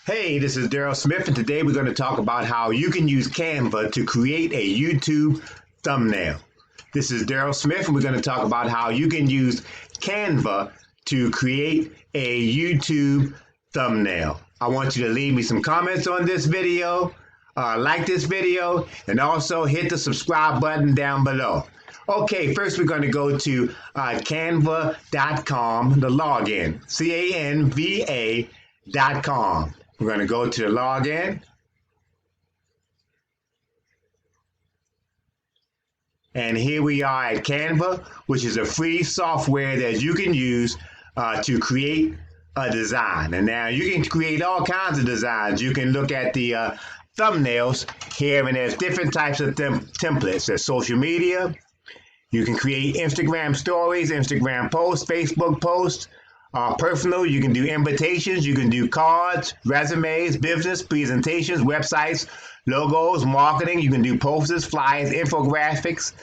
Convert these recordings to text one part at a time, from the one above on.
Hey, this is Daryl Smith, and today we're going to talk about how you can use Canva to create a YouTube thumbnail. This is Daryl Smith, and we're going to talk about how you can use Canva to create a YouTube thumbnail. I want you to leave me some comments on this video, like this video, and also hit the subscribe button down below. Okay, first we're going to go to canva.com, the login, canva.com. We're going to go to the login. And here we are at Canva, which is a free software that you can use to create a design. And now you can create all kinds of designs. You can look at the thumbnails here, and there's different types of templates. There's social media. You can create Instagram stories, Instagram posts, Facebook posts. Personal, you can do invitations, you can do cards, resumes, business, presentations, websites, logos, marketing. You can do posters, flyers, infographics,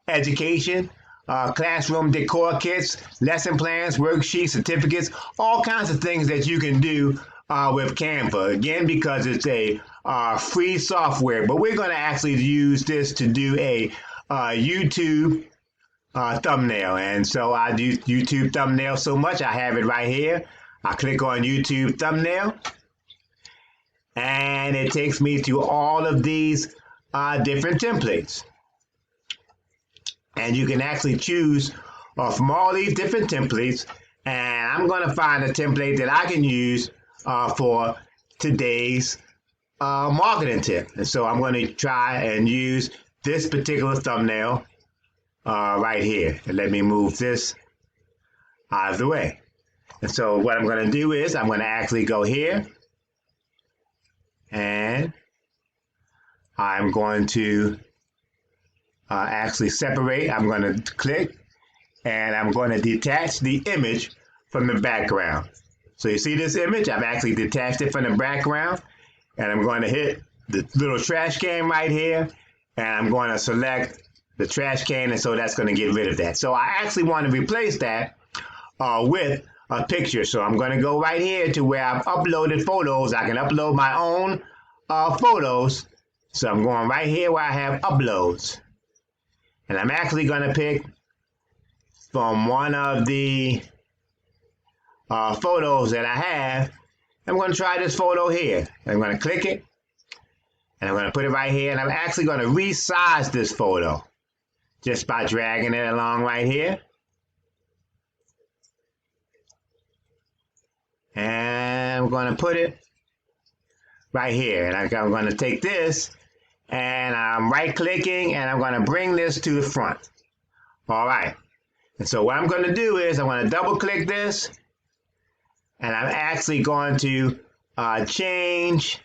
education, classroom decor kits, lesson plans, worksheets, certificates, all kinds of things that you can do with Canva. Again, because it's a free software, but we're going to actually use this to do a YouTube thumbnail. And so I do YouTube thumbnail so much, I have it right here. I click on YouTube thumbnail, and it takes me to all of these different templates. And you can actually choose from all these different templates, and I'm going to find a template that I can use for today's marketing tip. And so I'm going to try and use this particular thumbnail right here. And let me move this out of the way. And so what I'm going to do is I'm going to actually go here, and I'm going to actually separate. I'm going to click, and I'm going to detach the image from the background. So you see this image? I've actually detached it from the background, and I'm going to hit the little trash can right here, and I'm going to select the trash can, and so that's going to get rid of that. So I actually want to replace that with a picture. So I'm going to go right here to where I've uploaded photos. I can upload my own photos. So I'm going right here where I have uploads. And I'm actually going to pick from one of the photos that I have. I'm going to try this photo here. I'm going to click it, and I'm going to put it right here. And I'm actually going to resize this photo just by dragging it along right here. And I'm going to put it right here. And I'm going to take this, and I'm right clicking, and I'm going to bring this to the front. All right. And so what I'm going to do is I'm going to double click this, and I'm actually going to change.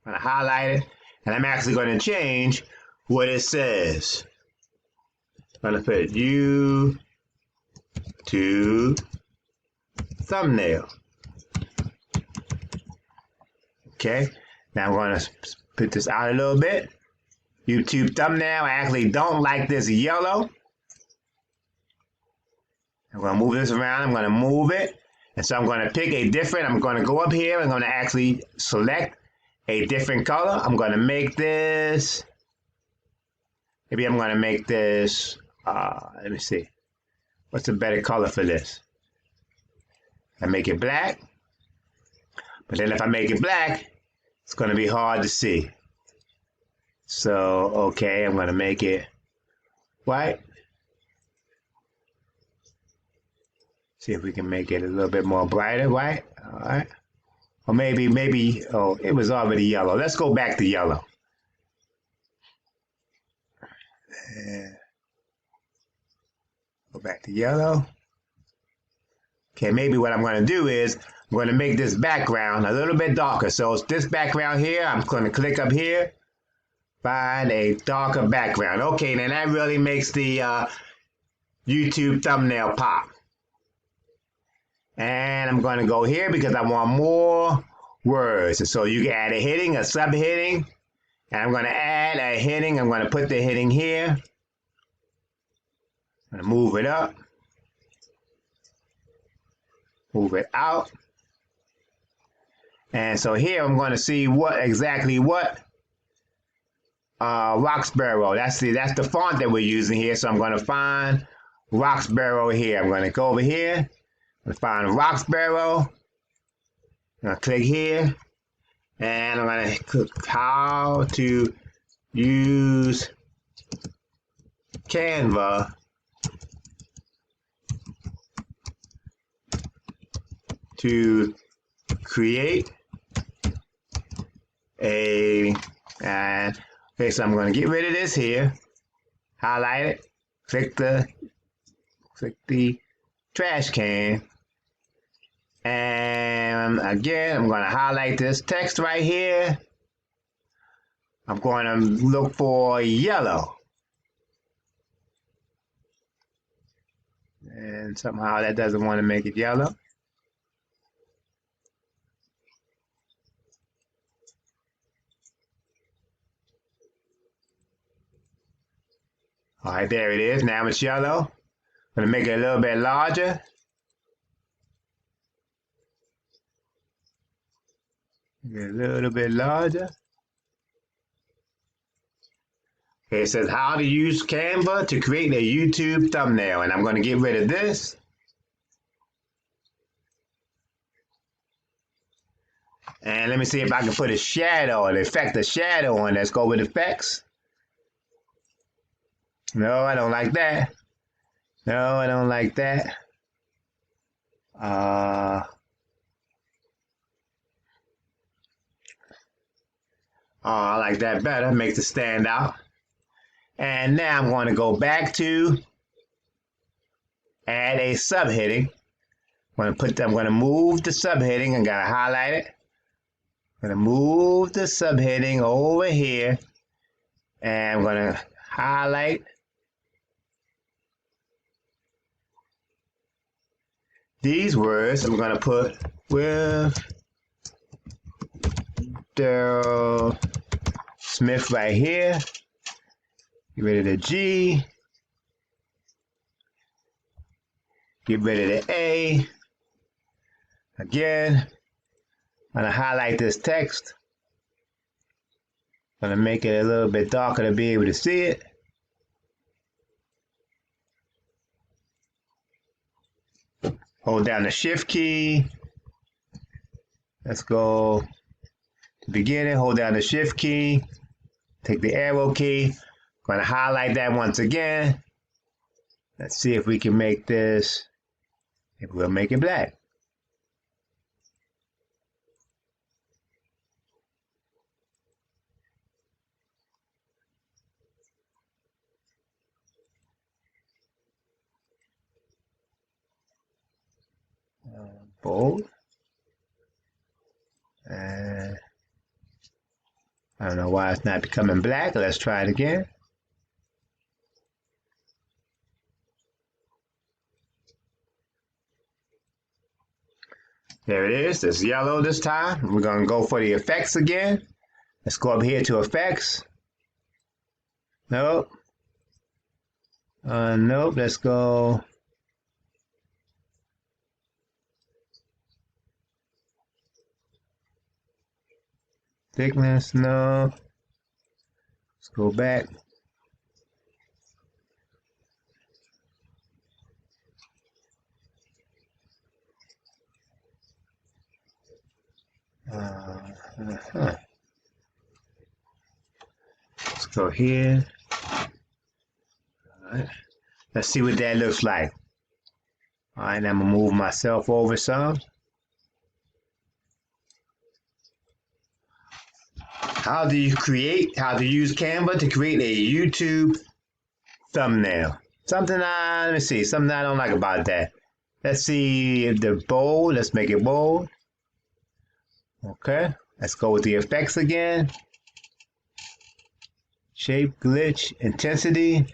I'm going to highlight it, and I'm actually going to change what it says. I'm going to put YouTube thumbnail. Okay, now I'm going to put this out a little bit. YouTube thumbnail. I actually don't like this yellow. I'm going to move this around. I'm going to move it. And so I'm going to pick a different, I'm going to go up here. I'm going to actually select a different color. I'm going to make this, maybe I'm going to make this, let me see. What's a better color for this? I make it black. But then if I make it black, it's going to be hard to see. So, okay, I'm going to make it white. See if we can make it a little bit more brighter white. All right. Or maybe, oh, it was already yellow. Let's go back to yellow. Go back to yellow. Okay, maybe what I'm going to do is I'm going to make this background a little bit darker. So this background here, I'm going to click up here, find a darker background. Okay, then that really makes the YouTube thumbnail pop. And I'm going to go here because I want more words. And so you can add a heading, a subheading, and I'm going to add a heading. I'm going to put the heading here. I'm going to move it up, move it out. And so here I'm going to see what Roxborough. That's the font that we're using here. So I'm going to find Roxborough here. I'm going to go over here. I'm going to find Roxborough. I'm going to click here. And I'm going to click how to use Canva to create a, and okay, so I'm going to get rid of this here, highlight it, click the trash can, and again I'm going to highlight this text right here. I'm going to look for yellow, and somehow that doesn't want to make it yellow. All right, there it is. Now it's yellow. I'm going to make it a little bit larger. Make it a little bit larger. Okay, it says how to use Canva to create a YouTube thumbnail. And I'm going to get rid of this. And let me see if I can put a shadow, an effect of shadow on. Let's go with effects. No, I don't like that. No, I don't like that. Oh, I like that better. Makes it stand out. And now I'm going to go back to add a subheading. I'm going to move the subheading and gotta highlight it. I'm going to move the subheading over here, and I'm going to highlight these words. I'm going to put with Daryl Smith right here. Get rid of the G. Get rid of the A. Again, I'm going to highlight this text. I'm going to make it a little bit darker to be able to see it. Hold down the Shift key. Let's go to the beginning. Hold down the Shift key. Take the arrow key. I'm going to highlight that once again. Let's see if we can make this. Maybe we'll make it black. Bold. And I don't know why it's not becoming black. Let's try it again. There it is. It's yellow this time. We're going to go for the effects again. Let's go up here to effects. Nope. Nope. Let's go. Thickness, no. Let's go back. Let's go here. All right. Let's see what that looks like. All right, I'm gonna move myself over some. How to use Canva to create a YouTube thumbnail. Something let me see, something I don't like about that. Let's see if the bold, let's make it bold. Okay, let's go with the effects again. Shape, glitch, intensity.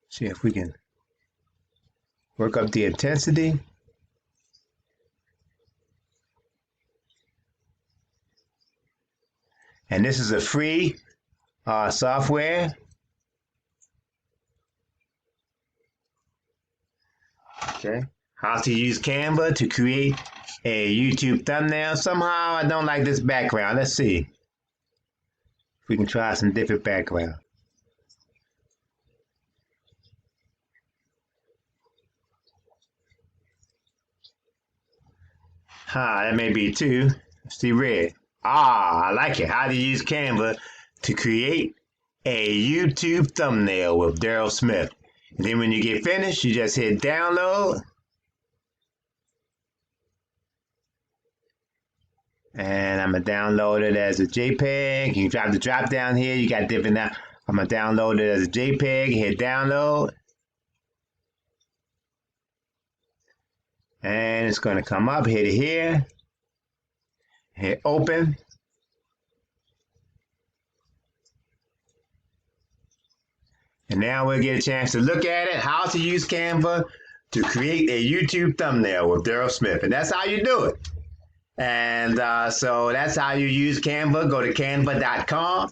See if we can work up the intensity. And this is a free software. Okay. How to use Canva to create a YouTube thumbnail. Somehow I don't like this background. Let's see if we can try some different background. That may be two. Let's see red. I like it. How to use Canva to create a YouTube thumbnail with Daryl Smith. And then when you get finished, you just hit download. And I'm going to download it as a JPEG. You can drop the drop down here. You got different now. I'm going to download it as a JPEG. Hit download. And it's going to come up. Hit it here. Hit open. And now we'll get a chance to look at it. How to use Canva to create a YouTube thumbnail with Daryl Smith. And that's how you do it. And so that's how you use Canva. Go to canva.com.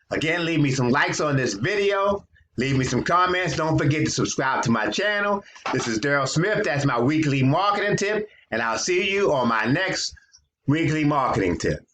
Again, leave me some likes on this video. Leave me some comments. Don't forget to subscribe to my channel. This is Daryl Smith. That's my weekly marketing tip. And I'll see you on my next weekly marketing tip.